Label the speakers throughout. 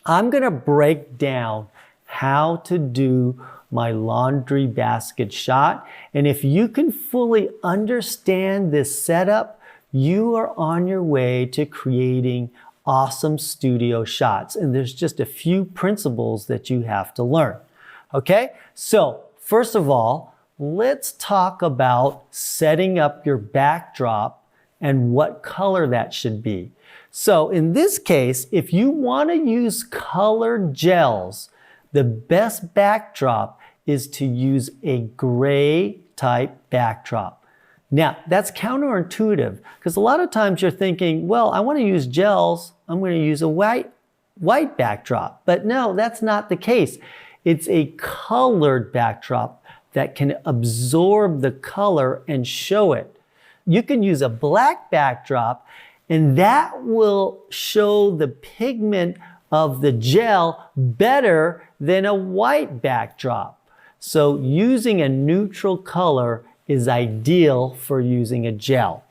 Speaker 1: I'm going to break down how to do my laundry basket shot. And if you can fully understand this setup, you are on your way to creating awesome studio shots. And there's just a few principles that you have to learn. Okay, so first of all, let's talk about setting up your backdrop and what color that should be. So in this case, if you want to use colored gels, the best backdrop is to use a gray type backdrop. Now, that's counterintuitive because a lot of times you're thinking, well, I want to use gels, I'm going to use a white backdrop. But no, that's not the case. It's a colored backdrop that can absorb the color and show it. You can use a black backdrop and that will show the pigment of the gel better than a white backdrop. So using a neutral color is ideal for using a gel.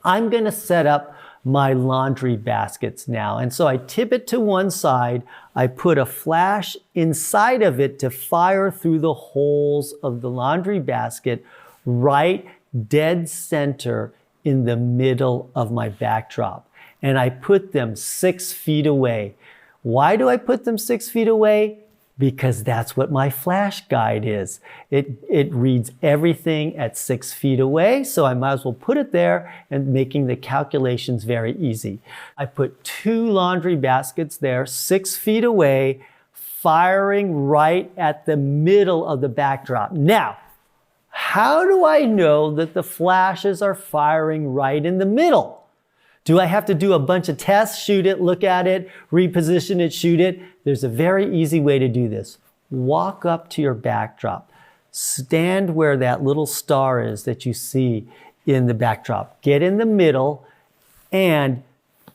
Speaker 1: I'm going to set up my laundry baskets now. And so I tip it to one side. I put a flash inside of it to fire through the holes of the laundry basket right dead center in the middle of my backdrop. And I put them 6 feet away. Why do I put them 6 feet away? Because that's what my flash guide is. It reads everything at 6 feet away, so I might as well put it there and making the calculations very easy. I put 2 laundry baskets there, 6 feet away, firing right at the middle of the backdrop. Now, how do I know that the flashes are firing right in the middle? Do I have to do a bunch of tests, shoot it, look at it, reposition it, shoot it? There's a very easy way to do this. Walk up to your backdrop. Stand where that little star is that you see in the backdrop. Get in the middle and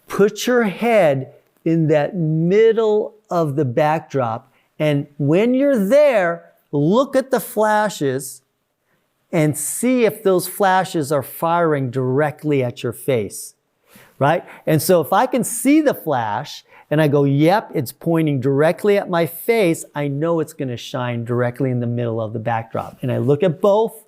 Speaker 1: put your head in that middle of the backdrop. And when you're there, look at the flashes and see if those flashes are firing directly at your face. Right? And so if I can see the flash and I go, yep, it's pointing directly at my face, I know it's going to shine directly in the middle of the backdrop. And I look at both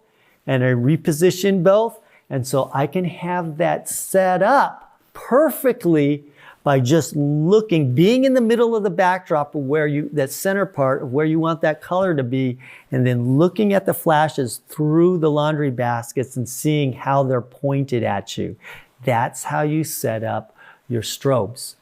Speaker 1: and I reposition both. And so I can have that set up perfectly by just looking, being in the middle of the backdrop of where that center part of where you want that color to be, and then looking at the flashes through the laundry baskets and seeing how they're pointed at you. That's how you set up your strobes.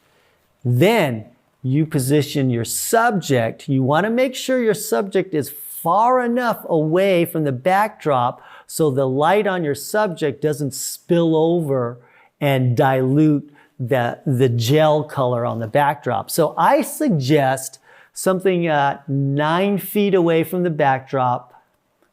Speaker 1: Then you position your subject. You want to make sure your subject is far enough away from the backdrop so the light on your subject doesn't spill over and dilute the gel color on the backdrop. So I suggest something 9 feet away from the backdrop.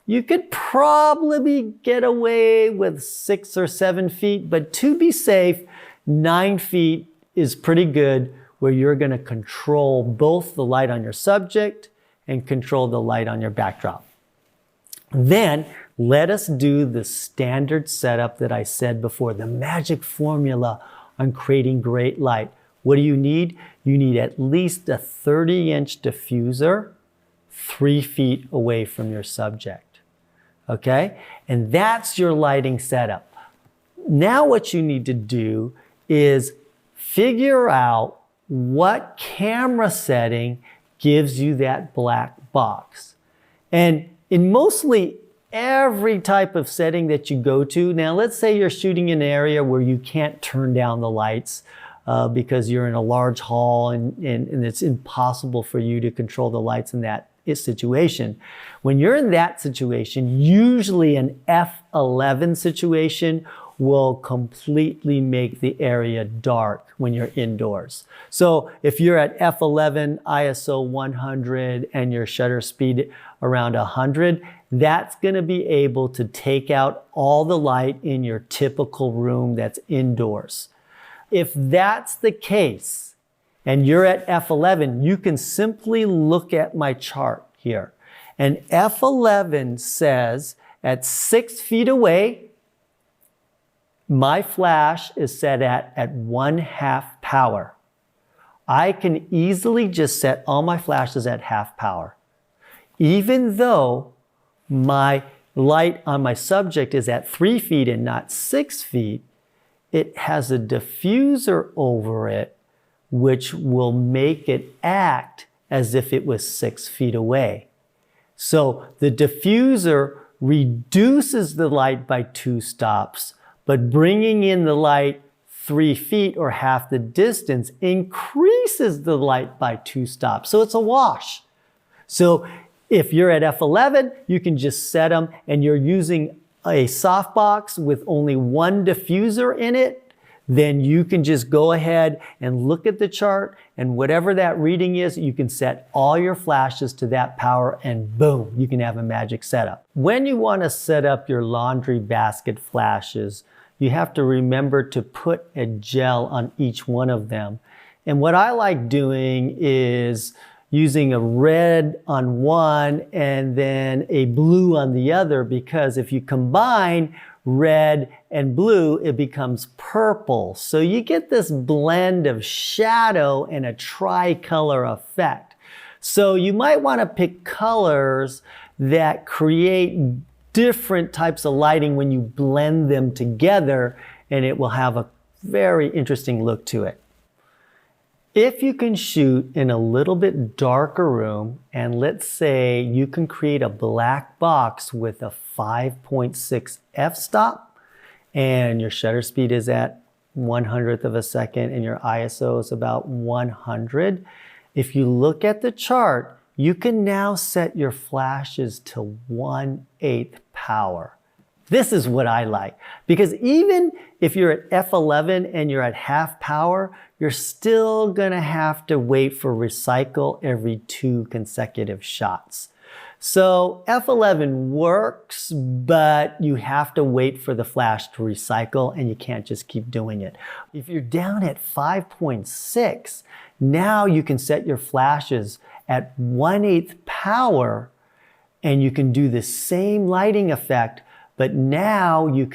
Speaker 1: You could probably get away with 6 or 7 feet, but to be safe, 9 feet is pretty good where you're going to control both the light on your subject and control the light on your backdrop. Then let us do the standard setup that I said before, the magic formula on creating great light. What do you need? You need at least a 30-inch diffuser 3 feet away from your subject. Okay? And that's your lighting setup. Now what you need to do is figure out what camera setting gives you that black box. And in mostly every type of setting that you go to, now let's say you're shooting in an area where you can't turn down the lights because you're in a large hall and it's impossible for you to control the lights in that situation. When you're in that situation, usually an F11 situation will completely make the area dark when you're indoors. So if you're at F11 ISO 100 and your shutter speed around 100, that's going to be able to take out all the light in your typical room that's indoors. If that's the case, and you're at F11, you can simply look at my chart here. And F11 says at 6 feet away, my flash is set at 1/2 power. I can easily just set all my flashes at half power. Even though my light on my subject is at 3 feet and not 6 feet, it has a diffuser over it, which will make it act as if it was 6 feet away. So the diffuser reduces the light by 2 stops, but bringing in the light 3 feet or half the distance increases the light by 2 stops. So it's a wash. So if you're at f11, you can just set them and you're using a softbox with only one diffuser in it, then you can just go ahead and look at the chart, and whatever that reading is, you can set all your flashes to that power, and boom, you can have a magic setup. When you want to set up your laundry basket flashes, you have to remember to put a gel on each one of them. And what I like doing is using a red on one and then a blue on the other, because if you combine red and blue, it becomes purple. So you get this blend of shadow and a tricolor effect. So you might want to pick colors that create different types of lighting when you blend them together, and it will have a very interesting look to it. If you can shoot in a little bit darker room, and let's say you can create a black box with a 5.6 f-stop, and your shutter speed is at 1/100th of a second, and your ISO is about 100. If you look at the chart, you can now set your flashes to 1/8 power. This is what I like, because even if you're at f11 and you're at half power, you're still gonna have to wait for recycle every 2 consecutive shots. So f11 works, but you have to wait for the flash to recycle, and you can't just keep doing it. If you're down at 5.6, now you can set your flashes at 1/8 power, and you can do the same lighting effect, but now you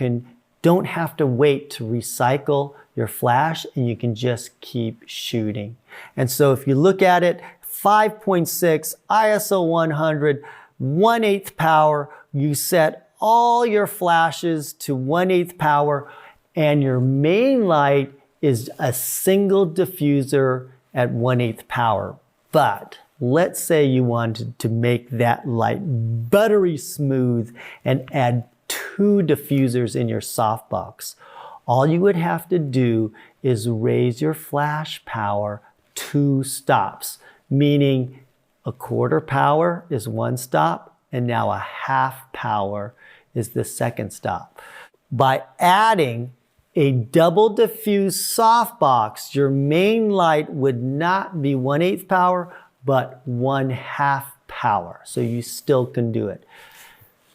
Speaker 1: don't have to wait to recycle your flash, and you can just keep shooting. And so if you look at it, 5.6, ISO 100, 1/8 power, you set all your flashes to 1/8 power, and your main light is a single diffuser at 1/8 power. But let's say you wanted to make that light buttery smooth and add 2 diffusers in your softbox. All you would have to do is raise your flash power 2 stops, meaning 1/4 power is 1 stop, and now 1/2 power is the 2nd stop. By adding a double diffuse softbox, your main light would not be 1/8 power, but 1/2 power. So you still can do it.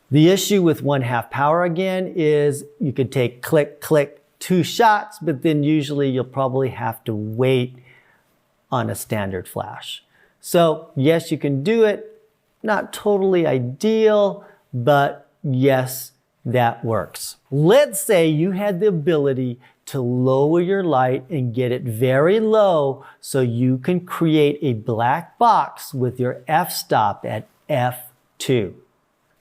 Speaker 1: The issue with 1/2 power again is you could take click, click, 2 shots, but then usually you'll probably have to wait on a standard flash. So yes, you can do it. Not totally ideal, but yes, that works. Let's say you had the ability to lower your light and get it very low so you can create a black box with your f-stop at f2.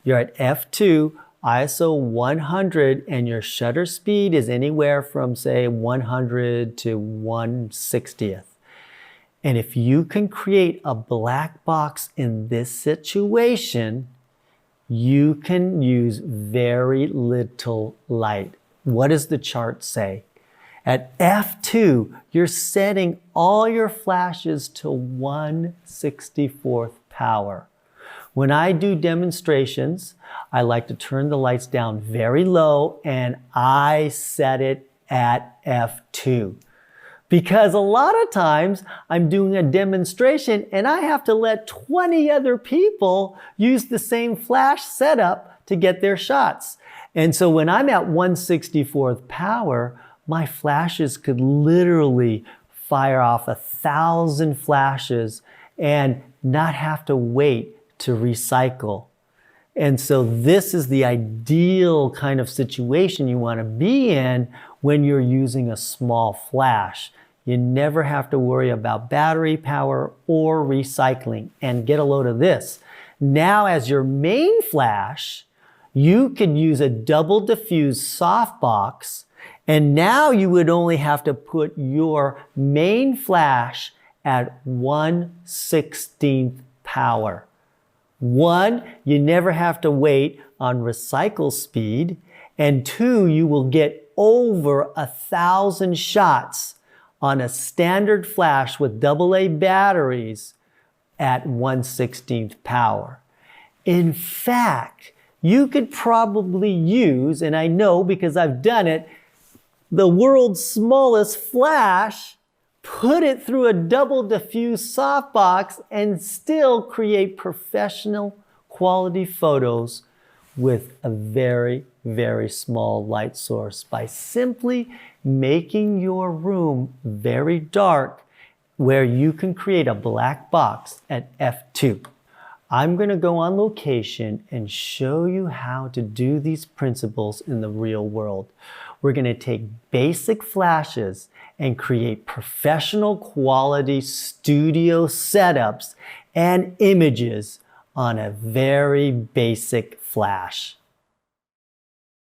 Speaker 1: You're at f2, ISO 100, and your shutter speed is anywhere from, say, 100 to 1/60th. And if you can create a black box in this situation, you can use very little light. What does the chart say? At f2, you're setting all your flashes to 1/64th power. When I do demonstrations, I like to turn the lights down very low, and I set it at f2. Because a lot of times I'm doing a demonstration and I have to let 20 other people use the same flash setup to get their shots. And so when I'm at 1/64th power, my flashes could literally fire off 1,000 flashes and not have to wait to recycle. And so this is the ideal kind of situation you want to be in when you're using a small flash. You never have to worry about battery power or recycling. And get a load of this. Now as your main flash, you could use a double diffuse softbox, and now you would only have to put your main flash at 1/16 power. One, you never have to wait on recycle speed, and two, you will get over 1,000 shots on a standard flash with AA batteries at 1/16 power. In fact, you could probably use, and I know because I've done it, the world's smallest flash, put it through a double diffuse softbox, and still create professional quality photos with a very, very small light source by simply making your room very dark where you can create a black box at f2. I'm going to go on location and show you how to do these principles in the real world. We're going to take basic flashes and create professional quality studio setups and images on a very basic flash.